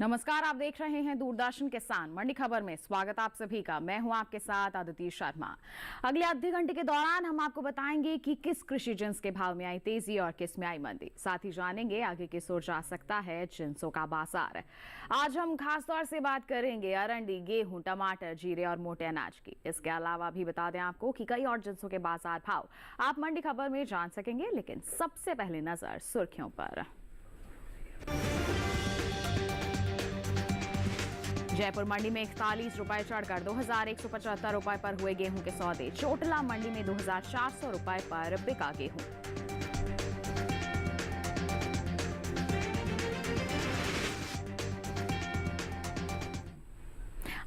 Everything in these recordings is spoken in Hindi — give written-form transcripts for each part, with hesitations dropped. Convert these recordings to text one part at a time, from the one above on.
नमस्कार, आप देख रहे हैं दूरदर्शन किसान मंडी खबर में। स्वागत आप सभी का। मैं हूं आपके साथ अदिति शर्मा। अगले आधे घंटे के दौरान हम आपको बताएंगे कि किस कृषि जिन्स के भाव में आई तेजी और किस में आई मंदी। साथ ही जानेंगे आगे किस ओर जा सकता है जिन्सों का बाजार। आज हम खास तौर से बात करेंगे अरंडी, गेहूं, टमाटर, जीरे और मोटे अनाज की। इसके अलावा भी बता दें आपको कि कई और जिन्सों के बाजार भाव आप मंडी खबर में जान सकेंगे। लेकिन सबसे पहले नजर सुर्खियों पर। जयपुर मंडी में 41 रुपए चढ़कर 2175 रुपए पर हुए गेहूं के सौदे। चोटला मंडी में 2400 रुपए पर बिका गेहूं।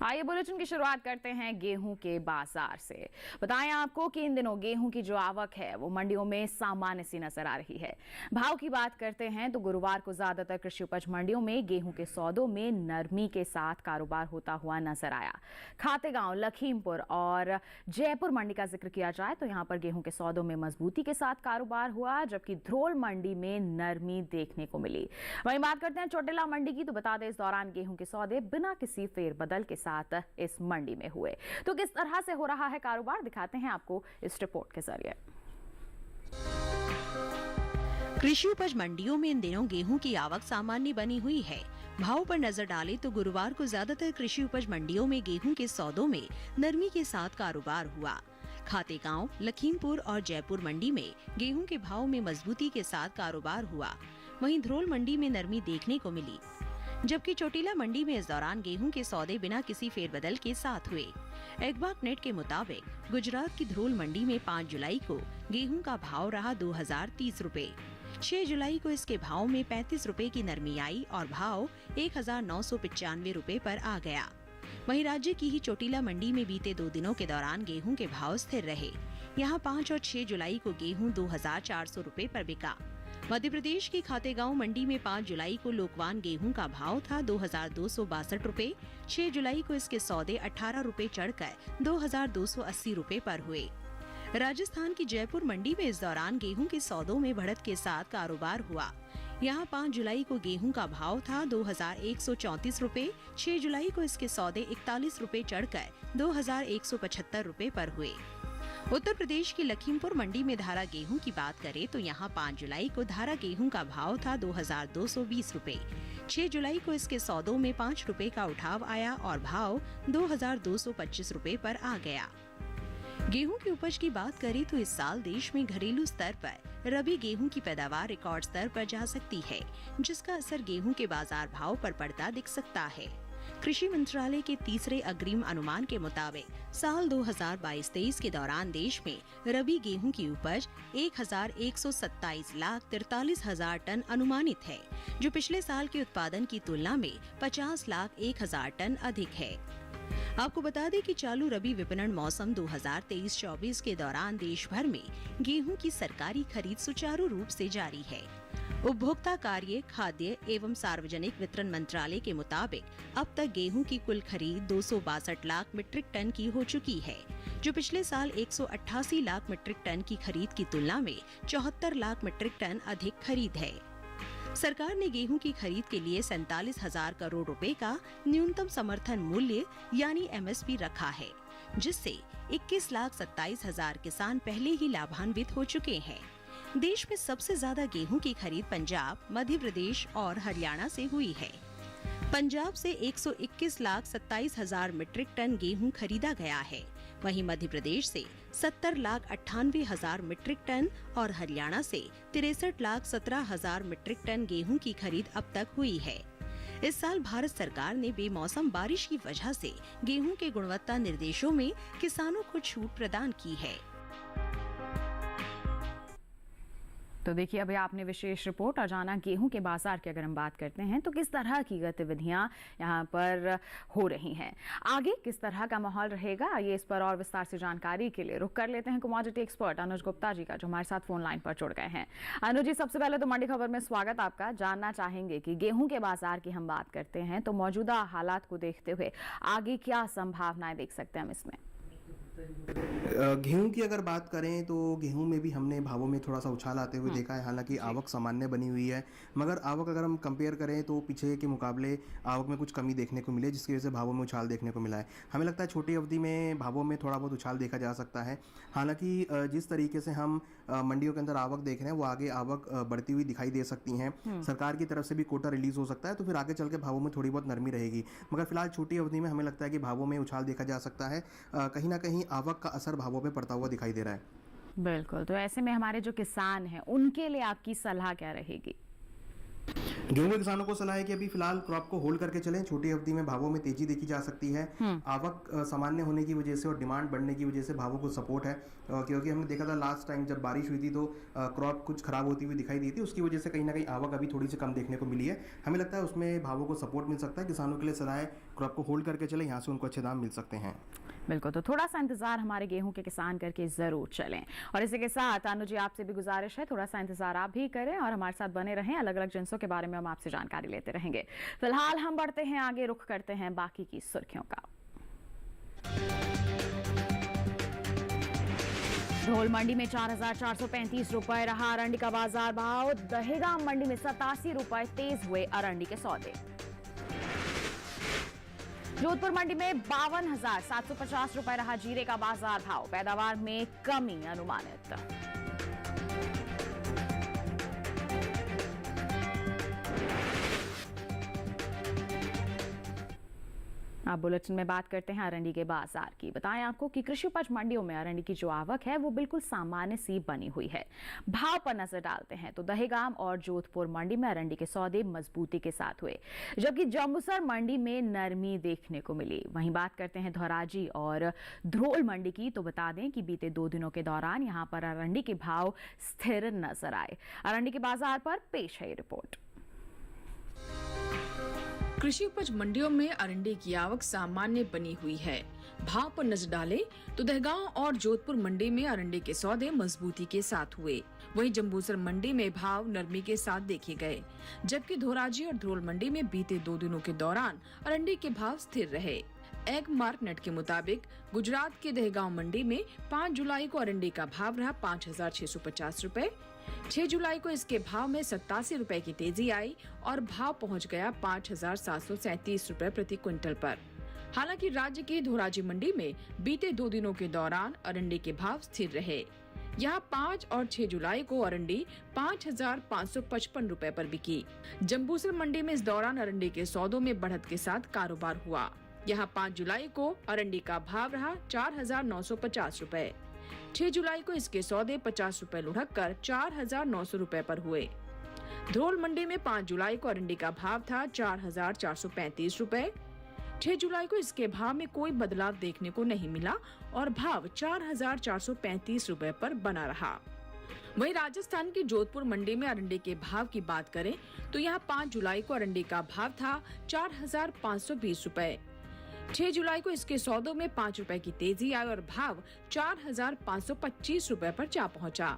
आइए बुलेटिन की शुरुआत करते हैं गेहूं के बाजार से। बताएं आपको कि इन दिनों गेहूं की जो आवक है वो मंडियों में सामान्य सी नजर आ रही है। भाव की बात करते हैं तो गुरुवार को ज्यादातर कृषि उपज मंडियों में गेहूं के सौदों में नरमी के साथ कारोबार होता हुआ नजर आया। खातेगांव, लखीमपुर और जयपुर मंडी का जिक्र किया जाए तो यहां पर गेहूं के सौदों में मजबूती के साथ कारोबार हुआ, जबकि ध्रोल मंडी में नरमी देखने को मिली। वहीं बात करते हैं चोटिला मंडी की, तो बता दें इस दौरान गेहूं के सौदे बिना किसी फेरबदल के साथ इस मंडी में हुए। तो किस तरह से हो रहा है कारोबार, दिखाते हैं आपको इस रिपोर्ट के जरिए। कृषि उपज मंडियों में इन दिनों गेहूं की आवक सामान्य बनी हुई है। भाव पर नजर डालें तो गुरुवार को ज्यादातर कृषि उपज मंडियों में गेहूं के सौदों में नरमी के साथ कारोबार हुआ। खातेगांव, लखीमपुर और जयपुर मंडी में गेहूं के भाव में मजबूती के साथ कारोबार हुआ। वहीं ध्रोल मंडी में नरमी देखने को मिली, जबकि चोटिला मंडी में इस दौरान गेहूं के सौदे बिना किसी फेरबदल के साथ हुए। एग्बाक नेट के मुताबिक गुजरात की ध्रोल मंडी में 5 जुलाई को गेहूं का भाव रहा 2030 रुपए। 6 जुलाई को इसके भाव में 35 रुपए की नरमी आई और भाव 1995 रुपए पर आ गया। वहीं राज्य की ही चोटिला मंडी में बीते 2 दिनों के दौरान गेहूं के भाव स्थिर रहे। यहाँ 5 और 6 जुलाई को गेहूं 2400 रुपए पर बिका। मध्य प्रदेश की खातेगांव मंडी में 5 जुलाई को लोकवान गेहूं का भाव था 2262 रुपए। 6 जुलाई को इसके सौदे 18 रुपए चढ़कर 2280 रुपए पर हुए। राजस्थान की जयपुर मंडी में इस दौरान गेहूं के सौदों में बढ़त के साथ कारोबार हुआ। यहाँ 5 जुलाई को गेहूं का भाव था 2134 रुपए। 6 जुलाई को इसके सौदे 41 रुपए चढ़कर 2175 रुपए पर हुए। उत्तर प्रदेश की लखीमपुर मंडी में धारा गेहूं की बात करें तो यहाँ 5 जुलाई को धारा गेहूं का भाव था 2220 रुपए। 6 जुलाई को इसके सौदों में 5 रुपए का उठाव आया और भाव 2225 रुपए पर आ गया। गेहूं की उपज की बात करें तो इस साल देश में घरेलू स्तर पर रबी गेहूं की पैदावार रिकॉर्ड स्तर पर जा सकती है, जिसका असर गेहूं के बाजार भाव पर पड़ता दिख सकता है। कृषि मंत्रालय के तीसरे अग्रिम अनुमान के मुताबिक साल 2022-23 के दौरान देश में रबी गेहूं की उपज 1,127,43,000 टन अनुमानित है, जो पिछले साल के उत्पादन की तुलना में 50,01,000 टन अधिक है। आपको बता दें कि चालू रबी विपणन मौसम 2023-24 के दौरान देश भर में गेहूं की सरकारी खरीद सुचारू रूप से जारी है। उपभोक्ता कार्य, खाद्य एवं सार्वजनिक वितरण मंत्रालय के मुताबिक अब तक गेहूं की कुल खरीद 262 लाख मीट्रिक टन की हो चुकी है, जो पिछले साल 188 लाख मीट्रिक टन की खरीद की तुलना में 74 लाख मीट्रिक टन अधिक खरीद है। सरकार ने गेहूं की खरीद के लिए 47,000 करोड़ रुपए का न्यूनतम समर्थन मूल्य यानी MSP रखा है, जिससे 21,27,000 किसान पहले ही लाभान्वित हो चुके हैं। देश में सबसे ज्यादा गेहूं की खरीद पंजाब, मध्य प्रदेश और हरियाणा से हुई है। पंजाब से 121,27,000 मीट्रिक टन गेहूं खरीदा गया है। वहीं मध्य प्रदेश से 70,98,000 मीट्रिक टन और हरियाणा से 63,17,000 मीट्रिक टन गेहूं की खरीद अब तक हुई है। इस साल भारत सरकार ने बेमौसम बारिश की वजह से गेहूं के गुणवत्ता निर्देशों में किसानों को छूट प्रदान की है। तो देखिए, अभी आपने विशेष रिपोर्ट और जाना गेहूं के बाजार की। अगर हम बात करते हैं तो किस तरह की गतिविधियां यहां पर हो रही हैं, आगे किस तरह का माहौल रहेगा, ये इस पर और विस्तार से जानकारी के लिए रुक कर लेते हैं कमोडिटी एक्सपर्ट अनुज गुप्ता जी का, जो हमारे साथ फोन लाइन पर जुड़ गए हैं। अनुज जी, सबसे पहले तो मंडी खबर में स्वागत आपका। जानना चाहेंगे कि गेहूं के बाजार की हम बात करते हैं तो मौजूदा हालात को देखते हुए आगे क्या संभावनाएं देख सकते हैं हम इसमें? गेहूं की अगर बात करें तो गेहूं में भी हमने भावों में थोड़ा सा उछाल आते हुए देखा है। हालांकि आवक सामान्य बनी हुई है, मगर आवक अगर हम कंपेयर करें तो पीछे के मुकाबले आवक में कुछ कमी देखने को मिली है, जिसकी वजह से भावों में उछाल देखने को मिला है। हमें लगता है छोटी अवधि में भावों में थोड़ा बहुत उछाल देखा जा सकता है। हालांकि जिस तरीके से हम मंडियों के अंदर आवक देख रहे हैं वो आगे आवक बढ़ती हुई दिखाई दे सकती हैं। सरकार की तरफ से भी कोटा रिलीज हो सकता है, तो फिर आगे चल के भावों में थोड़ी बहुत नरमी रहेगी। मगर फिलहाल छोटी अवधि में हमें लगता है कि भावों में उछाल देखा जा सकता है। कहीं ना कहीं आवक का असर भावों पे पड़ता हुआ दिखाई दे रहा है। बिल्कुल, तो ऐसे में हमारे जो किसान हैं उनके लिए आपकी सलाह क्या रहेगी? गेहूं के किसानों को सलाह है कि अभी फिलहाल क्रॉप को होल्ड करके चलें। छोटी अवधि में भावों में तेजी देखी जा सकती है। आवक सामान्य होने की वजह से और डिमांड बढ़ने की वजह से भावों को सपोर्ट है, क्योंकि हमने देखा था लास्ट टाइम जब बारिश हुई थी तो क्रॉप कुछ खराब होती हुई दिखाई दी थी। उसकी वजह से कहीं ना कहीं आवक अभी थोड़ी सी कम देखने को मिली है। हमें लगता है उसमें भावों को सपोर्ट मिल सकता है। किसानों के लिए सलाह है क्रॉप को होल्ड करके चले, यहाँ से उनको अच्छे दाम मिल सकते हैं। बिल्कुल, तो थोड़ा सा इंतजार हमारे गेहूं के किसान करके जरूर चलें। और इसी के साथ अनु जी आपसे भी गुजारिश है, थोड़ा सा इंतजार आप भी करें और हमारे साथ बने रहें। अलग अलग जिन्सों के बारे में हम आपसे जानकारी लेते रहेंगे। फिलहाल हम बढ़ते हैं आगे, रुख करते हैं बाकी की सुर्खियों का। ढोल मंडी में 4,435 रुपए रहा अरंडी का बाजार भाव। दहेगाम मंडी में 87 रुपए तेज हुए अरंडी के सौदे। जोधपुर मंडी में 52,750 रुपए रहा जीरे का बाजार भाव। पैदावार में कमी अनुमानित। अब बुलेटिन में बात करते हैं अरंडी के बाजार की। बताएं आपको कि कृषि उपज मंडियों में अरंडी की जो आवक है वो बिल्कुल सामान्य सी बनी हुई है। भाव पर नजर डालते हैं तो दहेगाम और जोधपुर मंडी में अरंडी के सौदे मजबूती के साथ हुए, जबकि जम्बूसर मंडी में नरमी देखने को मिली। वहीं बात करते हैं धोराजी और ध्रोल मंडी की, तो बता दें कि बीते 2 दिनों के दौरान यहां पर अरंडी के भाव स्थिर नजर आए। अरंडी के बाजार पर पेश है ये रिपोर्ट। कृषि उपज मंडियों में अरंडी की आवक सामान्य बनी हुई है। भाव पर नजर डालें तो दहगांव और जोधपुर मंडी में अरंडी के सौदे मजबूती के साथ हुए। वहीं जम्बूसर मंडी में भाव नरमी के साथ देखे गए, जबकि धोराजी और ध्रोल मंडी में बीते 2 दिनों के दौरान अरंडी के भाव स्थिर रहे। एग मार्कनेट के मुताबिक गुजरात के दहगांव मंडी में 5 जुलाई को अरंडी का भाव रहा 5,650 रुपए। 6 जुलाई को इसके भाव में 87 रुपए की तेजी आई और भाव पहुंच गया 5,737 रुपए प्रति क्विंटल पर। हालांकि राज्य की धोराजी मंडी में बीते 2 दिनों के दौरान अरंडी के भाव स्थिर रहे। यहाँ 5 और 6 जुलाई को अरंडी 5,555 रुपए पर बिकी। जम्बूसर मंडी में इस दौरान अरंडी के सौदों में बढ़त के साथ कारोबार हुआ। यहाँ 5 जुलाई को अरंडी का भाव रहा 4,950 रुपए। 6 जुलाई को इसके सौदे 50 रुपए लुढ़क कर 4,900 रुपए पर हुए। ध्रोल मंडी में 5 जुलाई को अरंडी का भाव था 4,435 रुपए। 6 जुलाई को इसके भाव में कोई बदलाव देखने को नहीं मिला और भाव 4,435 रुपए पर बना रहा। वहीं राजस्थान की जोधपुर मंडी में अरंडी के भाव की बात करें तो यहाँ 5 जुलाई को अरंडी का भाव था 4,520 रुपए। 6 जुलाई को इसके सौदों में 5 रुपए की तेजी आई और भाव 4,525 रुपए पर जा पहुंचा।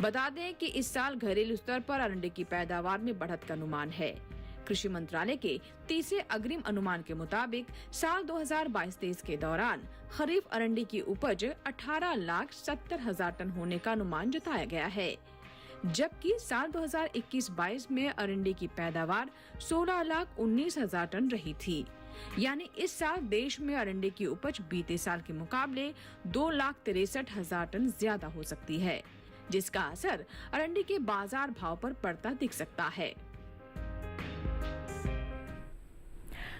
बता दें कि इस साल घरेलू स्तर पर अरंडी की पैदावार में बढ़त का अनुमान है। कृषि मंत्रालय के तीसरे अग्रिम अनुमान के मुताबिक साल 2022-23 के दौरान खरीफ अरंडी की उपज 18,70,000 टन होने का अनुमान जताया गया है, जबकि साल 2021-22 में अरंडी की पैदावार 16,19,000 टन रही थी। यानी इस साल देश में अरंडी की उपज बीते साल के मुकाबले 2,63,000 टन ज्यादा हो सकती है, जिसका असर अरंडी के बाजार भाव पर पड़ता दिख सकता है।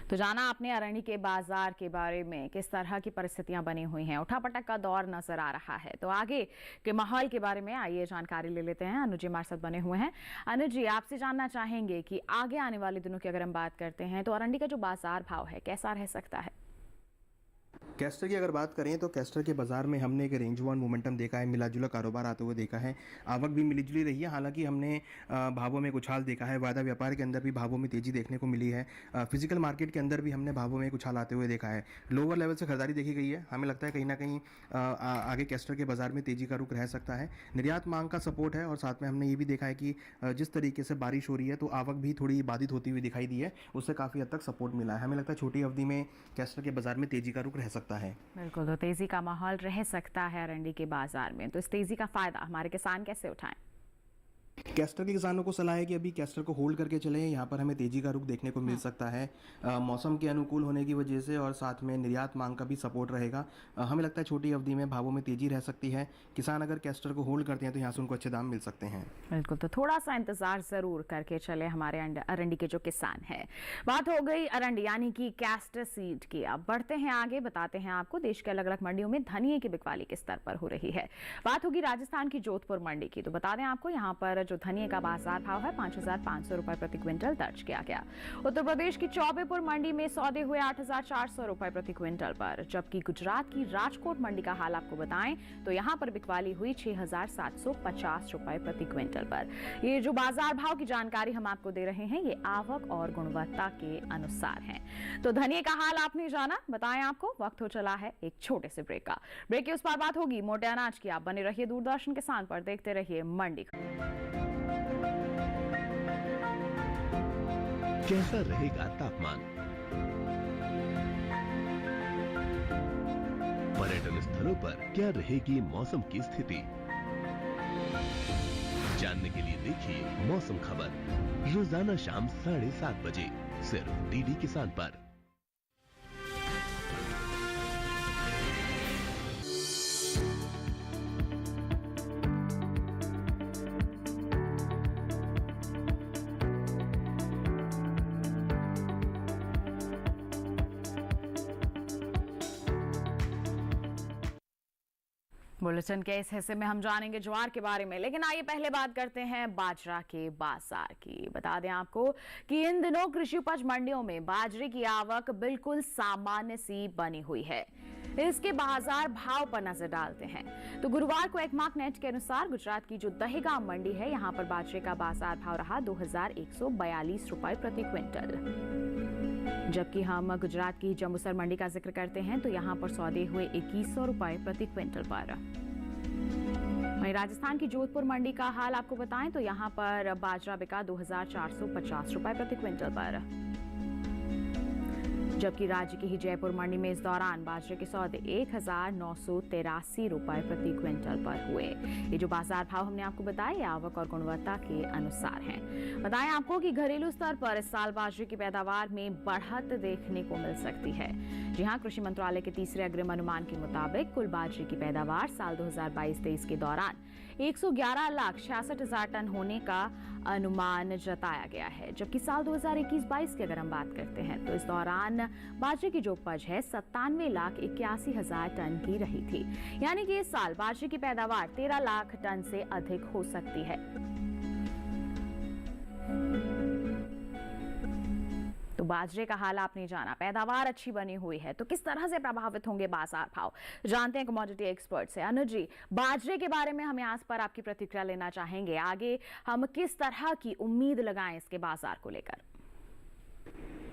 तो जाना आपने अरंडी के बाजार के बारे में, किस तरह की परिस्थितियां बनी हुई हैं। उठापटक का दौर नजर आ रहा है। तो आगे के माहौल के बारे में आइए जानकारी ले लेते हैं। अनुज जी हमारे साथ बने हुए हैं। अनुज जी, आपसे जानना चाहेंगे कि आगे आने वाले दिनों की अगर हम बात करते हैं तो अरंडी का जो बाजार भाव है कैसा रह सकता है? कैस्टर की अगर बात करें तो कैस्टर के बाज़ार में हमने एक रेंज वन मोमेंटम देखा है, मिला जुला कारोबार आते हुए देखा है। आवक भी मिली जुली रही है। हालांकि हमने भावों में उछाल देखा है। वायदा व्यापार के अंदर भी भावों में तेज़ी देखने को मिली है। फिजिकल मार्केट के अंदर भी हमने भावों में उछाल आते हुए देखा है। लोअर लेवल से खरीदारी देखी गई है। हमें लगता है कहीं ना कहीं आगे कैस्टर के बाज़ार में तेज़ी का रुख रह सकता है। निर्यात मांग का सपोर्ट है और साथ में हमने ये भी देखा है कि जिस तरीके से बारिश हो रही है तो आवक भी थोड़ी बाधित होती हुई दिखाई दी है। उससे काफ़ी हद तक सपोर्ट मिला है। हमें लगता है छोटी अवधि में कैस्टर के बाज़ार में तेज़ी का रुख रह सकता है। सकता है। बिल्कुल, तो तेजी का माहौल रह सकता है अरंडी के बाजार में, तो इस तेजी का फायदा हमारे किसान कैसे उठाएं? कैस्टर के किसानों को सलाह है कि अभी कैस्टर को होल्ड करके चलें, यहाँ पर हमें तेजी का रुख देखने को मिल सकता है। मौसम के अनुकूल होने की वजह से और साथ में निर्यात मांग का भी सपोर्ट रहेगा। हमें लगता है छोटी अवधि में भावों में तेजी रह सकती है। किसान अगर कैस्टर को होल्ड करते हैं तो यहाँ से उनको अच्छे दाम मिल सकते हैं। बिल्कुल, तो थोड़ा सा इंतजार जरूर करके चले हमारे अरंडी के जो किसान हैं। बात हो गई अरंडी यानी कि कैस्टर सीड की। अब बढ़ते हैं आगे, बताते हैं आपको देश के अलग अलग मंडियों में धनिये की बिकवाली किस स्तर पर हो रही है। बात होगी राजस्थान की जोधपुर मंडी की, तो बता दें आपको यहाँ पर जो धनिये का बाजार भाव है 5,500 रुपए प्रति क्विंटल दर्ज किया गया। उत्तर प्रदेश की चौबेपुर मंडी में सौदे हुए 8,400 रुपए प्रति क्विंटल पर, जबकि गुजरात की राजकोट मंडी का हाल आपको बताएं तो यहाँ पर बिकवाली हुई 6,750 रुपए प्रति क्विंटल पर। ये जो बाजार भाव की जानकारी हम आपको दे रहे हैं ये आवक और गुणवत्ता के अनुसार है। तो धनिये का हाल आपने जाना, बताएं आपको वक्त हो चला है एक छोटे से ब्रेक का। ब्रेक के उस पार बात होगी मोटे अनाज की। आप बने रहिए दूरदर्शन किसान पर, देखते रहिए मंडी। कैसा रहेगा तापमान, पर्यटन स्थलों पर क्या रहेगी मौसम की स्थिति, जानने के लिए देखिए मौसम खबर रोजाना शाम 7:30 बजे सिर्फ डीडी किसान पर। बुलेटिन के इस हिस्से में हम जानेंगे ज्वार के बारे में, लेकिन आइए पहले बात करते हैं बाजरा के बाजार की। बता दें आपको कि इन दिनों कृषि उपज मंडियों में बाजरे की आवक बिल्कुल सामान्य सी बनी हुई है। इसके बाजार भाव पर नजर डालते हैं तो गुरुवार को एकमार्क नेट के अनुसार गुजरात की जो दहेगांव मंडी है यहाँ पर बाजरे का बाजार भाव रहा 2,142 रुपए प्रति क्विंटल। जबकि हम गुजरात की जम्बूसर मंडी का जिक्र करते हैं तो यहाँ पर सौदे हुए 2,100 रुपए प्रति क्विंटल पर। वहीं राजस्थान की जोधपुर मंडी का हाल आपको बताएं तो यहाँ पर बाजरा बिका 2,450 रुपए प्रति क्विंटल पर। जबकि राज्य की ही जयपुर मंडी में इस दौरान बाजरे के सौदे 1,983 रुपए प्रति क्विंटल पर हुए। ये जो बाजार भाव हमने आपको बताया ये आवक और गुणवत्ता के अनुसार हैं। बताएं आपको कि घरेलू स्तर पर इस साल बाजरे की पैदावार में बढ़त देखने को मिल सकती है। जी हां, कृषि मंत्रालय के तीसरे अग्रिम अनुमान के मुताबिक कुल बाजरे की पैदावार साल 2022-23 के दौरान 111,66,000 टन होने का अनुमान जताया गया है। जबकि साल 2021-22 की अगर हम बात करते हैं तो इस दौरान बाजरे की जो उपज है 97,81,000 टन की रही थी। यानी कि इस साल बाजरे की पैदावार 13 लाख टन से अधिक हो सकती है। तो बाजरे का हाल आपने जाना, पैदावार अच्छी बनी हुई है तो किस तरह से प्रभावित होंगे बाजार भाव, जानते हैं कमोडिटी एक्सपर्ट से। अनुज जी, बाजरे के बारे में हमें आज पर आपकी प्रतिक्रिया लेना चाहेंगे। आगे हम किस तरह की उम्मीद लगाएं इसके बाजार को लेकर?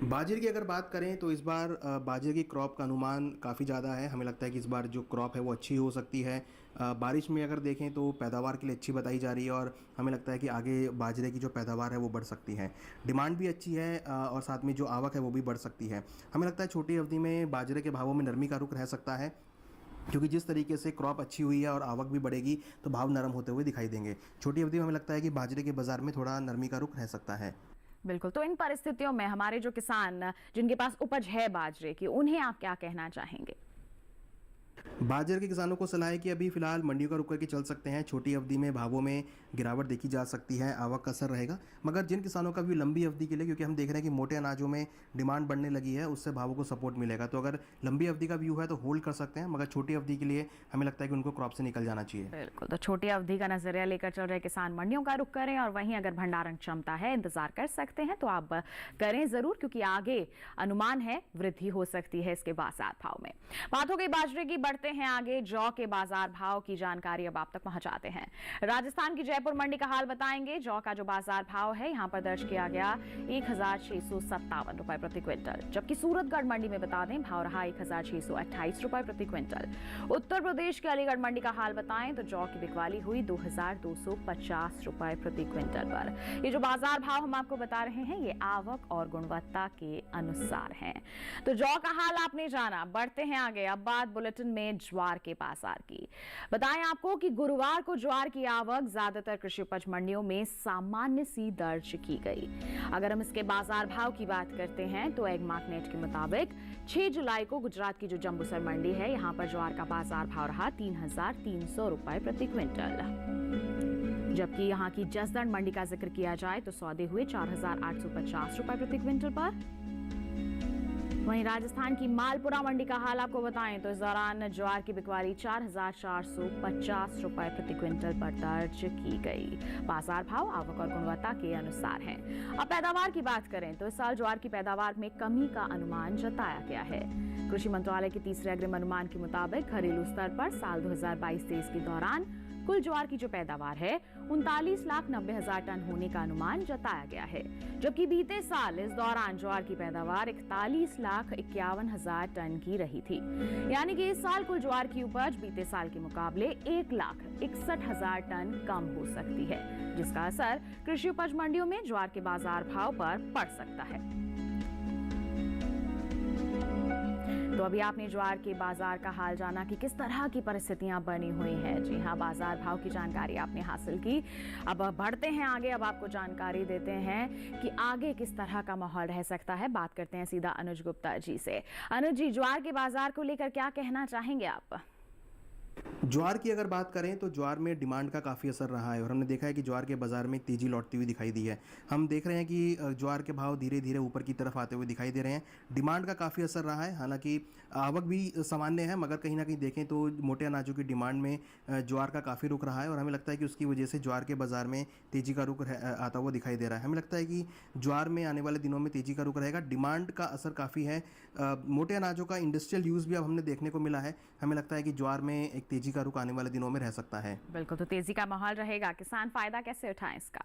बाजरे की अगर बात करें तो इस बार बाजरे की क्रॉप का अनुमान काफ़ी ज़्यादा है। हमें लगता है कि इस बार जो क्रॉप है वो अच्छी हो सकती है। बारिश में अगर देखें तो पैदावार के लिए अच्छी बताई जा रही है और हमें लगता है कि आगे बाजरे की जो पैदावार है वो बढ़ सकती है। डिमांड भी अच्छी है और साथ में जो आवक है वो भी बढ़ सकती है। हमें लगता है छोटी अवधि में बाजरे के भावों में नरमी का रुख रह सकता है, क्योंकि जिस तरीके से क्रॉप अच्छी हुई है और आवक भी बढ़ेगी तो भाव नरम होते हुए दिखाई देंगे। छोटी अवधि में हमें लगता है कि बाजरे के बाजार में थोड़ा नरमी का रुख रह सकता है। बिल्कुल, तो इन परिस्थितियों में हमारे जो किसान जिनके पास उपज है बाजरे की, उन्हें आप क्या कहना चाहेंगे? बाजरे के किसानों को सलाह है कि अभी फिलहाल मंडियों का रुक करके चल सकते हैं। छोटी अवधि में भावों में गिरावट देखी जा सकती है, आवक का असर रहेगा। मगर जिन किसानों का भी लंबी अवधि के लिए, क्योंकि हम देख रहे हैं कि मोटे अनाजों में डिमांड बढ़ने लगी है, उससे भावों को सपोर्ट मिलेगा। तो अगर लंबी अवधि का व्यू है तो होल्ड कर सकते हैं, मगर छोटी अवधि के लिए हमें लगता है कि उनको क्रॉप से निकल जाना चाहिए। बिल्कुल, तो छोटी अवधि का नजरिया लेकर चल रहे किसान मंडियों का रुख करें और वहीं अगर भंडारण क्षमता है, इंतजार कर सकते हैं तो आप करें जरूर, क्योंकि आगे अनुमान है वृद्धि हो सकती है इसके बाजार भाव में। बात हो गई बाजरे की, बढ़ते बढ़ते हैं आगे, जौ के बाजार भाव की जानकारी अब आप तक पहुंचाते हैं। राजस्थान की जयपुर मंडी का हाल बताएंगे। जौ का जो बाजार भाव है यहां पर दर्ज किया गया 1657 रुपए प्रति क्विंटल, जबकि सूरतगढ़ मंडी में बता दें भाव रहा 1628 रुपए प्रति क्विंटल। उत्तर प्रदेश के अलीगढ़ मंडी का हाल बताएं तो जौ की बिकवाली हुई 2250 रुपए प्रति क्विंटल पर। ये जो बाजार भाव हम आपको बता रहे हैं ये आवक और गुणवत्ता के अनुसार हैं। तो जौ का हाल आपने जाना, बढ़ते हैं आगे। अब बात बुलेटिन में ज्वार के बाजार की। बताएं आपको कि गुरुवार को ज्वार की आवक ज्यादातर कृषि उपज मंडियों में सामान्य सी दर्ज की गई। अगर हम इसके बाजार भाव की बात करते हैं तो एग मार्केट के मुताबिक 6 जुलाई को गुजरात की जो जंबूसर मंडी है यहां पर ज्वार का बाजार भाव रहा 3300 रुपए प्रति क्विंटल, जबकि यहां की जसदण मंडी का जिक्र किया जाए तो सौदे हुए 4850 रुपए प्रति क्विंटल पर। वहीं राजस्थान की मालपुरा मंडी का हाल आपको बताएं तो इस दौरान ज्वार की बिकवाली 4450 रुपए प्रति क्विंटल पर दर्ज की गई। बाजार भाव आवक और गुणवत्ता के अनुसार हैं। अब पैदावार की बात करें तो इस साल ज्वार की पैदावार में कमी का अनुमान जताया गया है। कृषि मंत्रालय के तीसरे अग्रिम अनुमान के मुताबिक घरेलू स्तर पर साल 2022-23 के दौरान कुल ज्वार की जो पैदावार है 39,90,000 टन होने का अनुमान जताया गया है, जबकि बीते साल इस दौरान ज्वार की पैदावार 41,51,000 टन की रही थी। यानी कि इस साल कुल ज्वार की उपज बीते साल के मुकाबले 1,61,000 टन कम हो सकती है, जिसका असर कृषि उपज मंडियों में ज्वार के बाजार भाव पर पड़ सकता है। तो अभी आपने ज्वार के बाजार का हाल जाना कि किस तरह की परिस्थितियां बनी हुई हैं। जी हां, बाजार भाव की जानकारी आपने हासिल की। अब बढ़ते हैं आगे, अब आपको जानकारी देते हैं कि आगे किस तरह का माहौल रह सकता है। बात करते हैं सीधा अनुज गुप्ता जी से। अनुज जी, ज्वार के बाजार को लेकर क्या कहना चाहेंगे आप? ज्वार की अगर बात करें तो ज्वार में डिमांड का काफ़ी असर रहा है और हमने देखा है कि ज्वार के बाज़ार में तेज़ी लौटती हुई दिखाई दी है। हम देख रहे हैं कि ज्वार के भाव धीरे धीरे ऊपर की तरफ आते हुए दिखाई दे रहे हैं। डिमांड का काफ़ी असर रहा है, हालांकि आवक भी सामान्य है, मगर कहीं ना कहीं देखें तो मोटे अनाजों की डिमांड में ज्वार का काफ़ी रुख रहा है और हमें लगता है कि उसकी वजह से ज्वार के बाज़ार में तेज़ी का रुख आता हुआ दिखाई दे रहा है। हमें लगता है कि ज्वार में आने वाले दिनों में तेज़ी का रुख रहेगा। डिमांड का असर काफ़ी है। मोटे अनाजों का इंडस्ट्रियल यूज़ भी अब हमने देखने को मिला है। हमें लगता है कि ज्वार में एक तेज़ी का रुख आने वाले दिनों में रह सकता है। बिल्कुल, तो तेजी का माहौल रहेगा। किसान फायदा कैसे उठाएं इसका?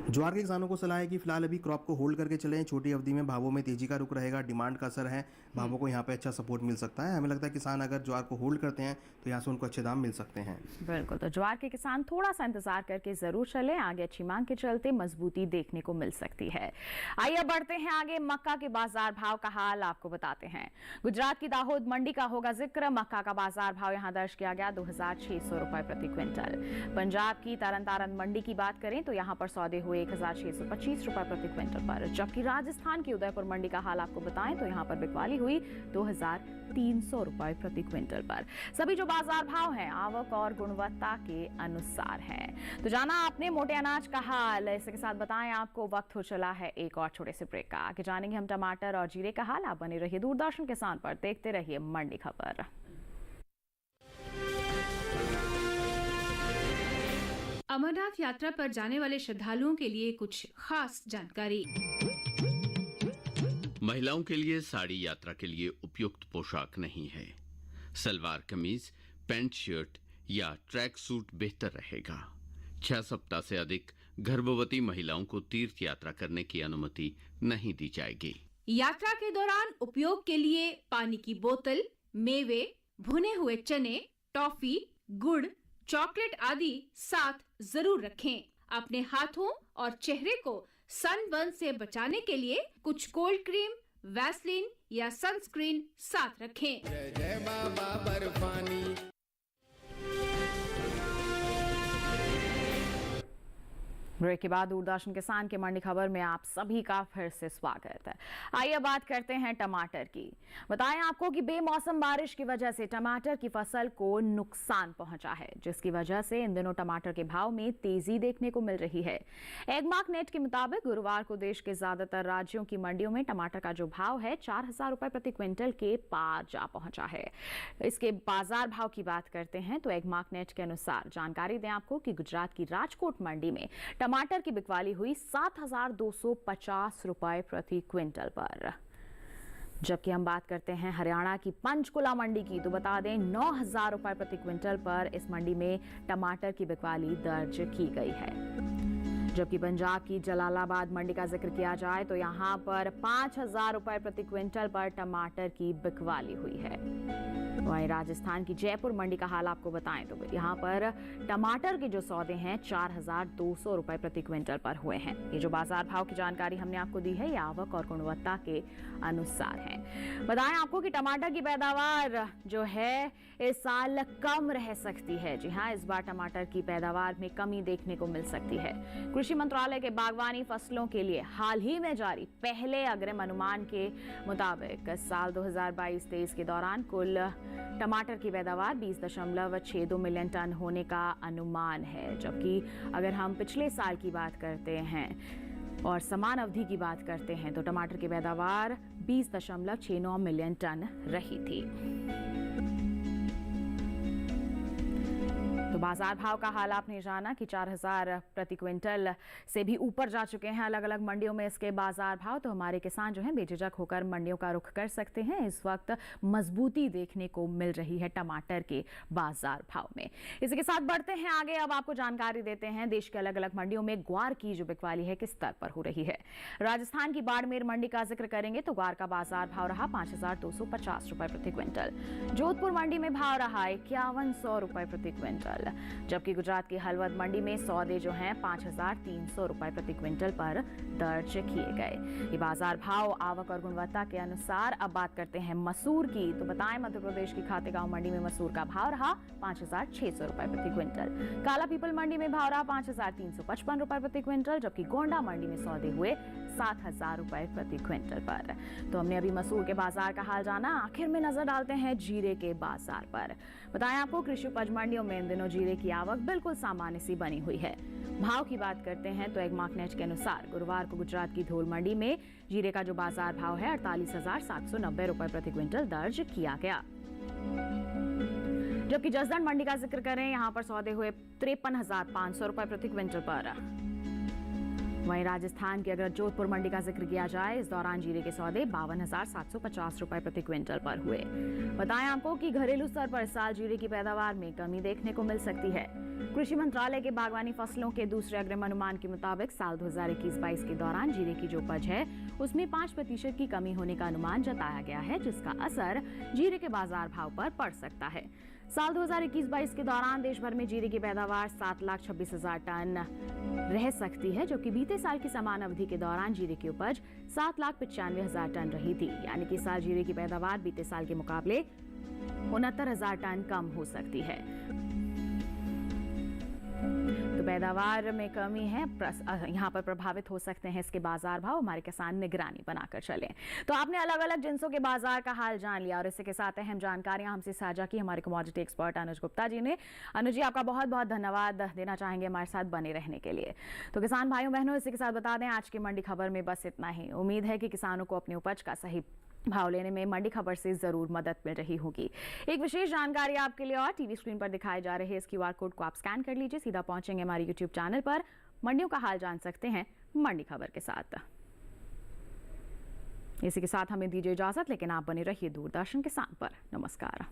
ज्वार के किसानों को सलाह है कि फिलहाल अभी क्रॉप को होल्ड करके चलें। छोटी अवधि में भावों में तेजी का रुख रहेगा, डिमांड का असर है, भावों को यहाँ पे अच्छा सपोर्ट मिल सकता है। हमें लगता है किसान अगर ज्वार को होल्ड करते हैं तो यहाँ से उनको अच्छे दाम मिल सकते हैं। बिल्कुल, तो ज्वार के किसान थोड़ा सा इंतजार करके जरूर चलें, आगे अच्छी मांग के चलते मजबूती देखने को मिल सकती है। आइए बढ़ते हैं आगे, मक्का के बाजार भाव का हाल आपको बताते हैं। गुजरात की दाहोद मंडी का होगा जिक्र। मक्का का बाजार भाव यहाँ दर्ज किया गया 2600 रुपए प्रति क्विंटल। पंजाब की तरन मंडी की बात करें तो यहाँ पर सौदे हुए 1625 रुपए प्रति क्विंटल पर, जबकि राजस्थान की उदयपुर मंडी का हाल आपको बताएं तो यहाँ पर बिकवाली हुई 2300 रुपए प्रति क्विंटल पर। सभी जो बाजार भाव हैं आवक और गुणवत्ता के अनुसार हैं। तो जाना आपने मोटे अनाज का हाल। इसी के साथ बताएं आपको वक्त हो चला है एक और छोटे से ब्रेक का। आगे जानेंगे हम टमाटर और जीरे का हाल। आप बने रहिए दूरदर्शन किसान पर, देखते रहिए मंडी खबर। अमरनाथ यात्रा पर जाने वाले श्रद्धालुओं के लिए कुछ खास जानकारी। महिलाओं के लिए साड़ी यात्रा के लिए उपयुक्त पोशाक नहीं है। सलवार कमीज, पैंट शर्ट या ट्रैक सूट बेहतर रहेगा। 6 सप्ताह से अधिक गर्भवती महिलाओं को तीर्थ यात्रा करने की अनुमति नहीं दी जाएगी। यात्रा के दौरान उपयोग के लिए पानी की बोतल, मेवे, भुने हुए चने, टॉफी, गुड़, चॉकलेट आदि साथ जरूर रखें। अपने हाथों और चेहरे को सनबर्न से बचाने के लिए कुछ कोल्ड क्रीम, वैसलीन या सनस्क्रीन साथ रखें। जय जय बाबा बर्फानी। ब्रेक के बाद दूरदर्शन किसान के मंडी खबर में आप सभी का फिर से स्वागत है। आइए बात करते हैं टमाटर की। बताएं आपको कि बेमौसम बारिश की वजह से टमाटर की फसल को नुकसान पहुंचा है, जिसकी वजह से इन दिनों टमाटर के भाव में तेजी देखने को मिल रही है। एगमार्क नेट के मुताबिक गुरुवार को देश के ज्यादातर राज्यों की मंडियों में टमाटर का जो भाव है 4000 रुपए प्रति क्विंटल के पार जा पहुंचा है। इसके बाजार भाव की बात करते हैं तो एगमार्क नेट के अनुसार जानकारी दें आपको कि गुजरात की राजकोट मंडी में टमाटर की बिकवाली हुई 7250 रुपए प्रति क्विंटल पर। जबकि हम बात करते हैं हरियाणा की पंचकुला मंडी की, तो बता दें 9,000 रुपए प्रति क्विंटल पर इस मंडी में टमाटर की बिकवाली दर्ज की गई है। जबकि पंजाब की जलालाबाद मंडी का जिक्र किया जाए तो यहां पर 5,000 रुपए प्रति क्विंटल पर टमाटर की बिकवाली हुई है। वहीं राजस्थान की जयपुर मंडी का हाल आपको बताएं तो यहां पर टमाटर के जो सौदे हैं 4,200 रुपए प्रति क्विंटल पर हुए हैं। ये जो बाजार भाव की जानकारी हमने आपको दी है ये आवक और गुणवत्ता के अनुसार है। बताएं आपको कि टमाटर की पैदावार जो है इस साल कम रह सकती है। जी हां, इस बार टमाटर की पैदावार में कमी देखने को मिल सकती है। कृषि मंत्रालय के बागवानी फसलों के लिए हाल ही में जारी पहले अग्रिम अनुमान के मुताबिक साल 2022-23 के दौरान कुल टमाटर की पैदावार 20.62 मिलियन टन होने का अनुमान है। जबकि अगर हम पिछले साल की बात करते हैं और समान अवधि की बात करते हैं तो टमाटर की पैदावार 20.69 मिलियन टन रही थी। तो बाजार भाव का हाल आपने जाना कि 4,000 प्रति क्विंटल से भी ऊपर जा चुके हैं अलग अलग मंडियों में इसके बाजार भाव। तो हमारे किसान जो हैं बेझिझक होकर मंडियों का रुख कर सकते हैं। इस वक्त मजबूती देखने को मिल रही है टमाटर के बाजार भाव में। इसी के साथ बढ़ते हैं आगे। अब आपको जानकारी देते हैं देश के अलग अलग मंडियों में ग्वार की जो बिकवाली है किस स्तर पर हो रही है। राजस्थान की बाड़मेर मंडी का जिक्र करेंगे तो ग्वार का बाजार भाव रहा 5,250 रुपए प्रति क्विंटल। जोधपुर मंडी में भाव रहा 5,100 रुपए प्रति क्विंटल। जबकि गुजरात की हलवद मंडी में सौदे जो हैं 5,300 रुपए प्रति क्विंटल पर दर्ज किए गए। ये बाजार भाव आवक और गुणवत्ता के अनुसार। अब बात करते हैं मसूर की, तो बताएं मध्य प्रदेश की खातेगांव मंडी में मसूर का भाव रहा 5,600 रुपए प्रति क्विंटल। काला पीपल मंडी में भाव रहा 5,355 रुपए प्रति क्विंटल। जबकि गोंडा मंडी में सौदे हुए 7,000 रुपए प्रति क्विंटल पर। तो हमने अभी मसूर के बाजार का हाल जाना। आखिर में नजर डालते हैं जीरे के बाजार पर। बताएं आपको कृषि उपज मंडियों में इन दिनों जीरे की आवक बिल्कुल सामान्य सी बनी हुई है। भाव की बात करते हैं तो एगमार्कनेट के अनुसार गुरुवार को गुजरात की धोल मंडी में जीरे का जो बाजार भाव है 48,790 रुपए प्रति क्विंटल दर्ज किया गया। जबकि जसदण मंडी का जिक्र करें, यहां पर सौदे हुए 53,500 रुपए प्रति क्विंटल पर। वहीं राजस्थान की अगर जोधपुर मंडी का जिक्र किया जाए, इस दौरान जीरे के सौदे 52,750 रुपए प्रति क्विंटल पर हुए। बताएं आपको कि घरेलू स्तर पर इस साल जीरे की पैदावार में कमी देखने को मिल सकती है। कृषि मंत्रालय के बागवानी फसलों के दूसरे अग्रिम अनुमान के मुताबिक साल 2021-22 के दौरान जीरे की जो उपज है उसमें 5% की कमी होने का अनुमान जताया गया है, जिसका असर जीरे के बाजार भाव पर पड़ सकता है। साल 2021-22 के दौरान देश भर में जीरे की पैदावार 7,26,000 टन रह सकती है, जो कि बीते साल की समान अवधि के दौरान जीरे की उपज 7,95,000 टन रही थी। यानी कि साल जीरे की पैदावार बीते साल के मुकाबले 69,000 टन कम हो सकती है। तो पैदावार में कमी है, यहाँ पर प्रभावित हो सकते हैं इसके बाजार भाव। हमारे किसान निगरानी बनाकर चलें। तो आपने अलग अलग जिन्सों के बाजार का हाल जान लिया और इसी के साथ अहम जानकारियां हमसे साझा की हमारे कमोडिटी एक्सपर्ट अनुज गुप्ता जी ने। अनुज जी, आपका बहुत बहुत धन्यवाद देना चाहेंगे हमारे साथ बने रहने के लिए। तो किसान भाइयों बहनों, इसी के साथ बता दें आज की मंडी खबर में बस इतना ही। उम्मीद है कि किसानों को अपनी उपज का सही भाव लेने में मंडी खबर से जरूर मदद मिल रही होगी। एक विशेष जानकारी आपके लिए और टीवी स्क्रीन पर दिखाए जा रहे इस QR कोड को आप स्कैन कर लीजिए, सीधा पहुंचेंगे हमारे YouTube चैनल पर। मंडियों का हाल जान सकते हैं मंडी खबर के साथ। इसी के साथ हमें दीजिए इजाजत, लेकिन आप बने रहिए दूरदर्शन किसान पर। नमस्कार।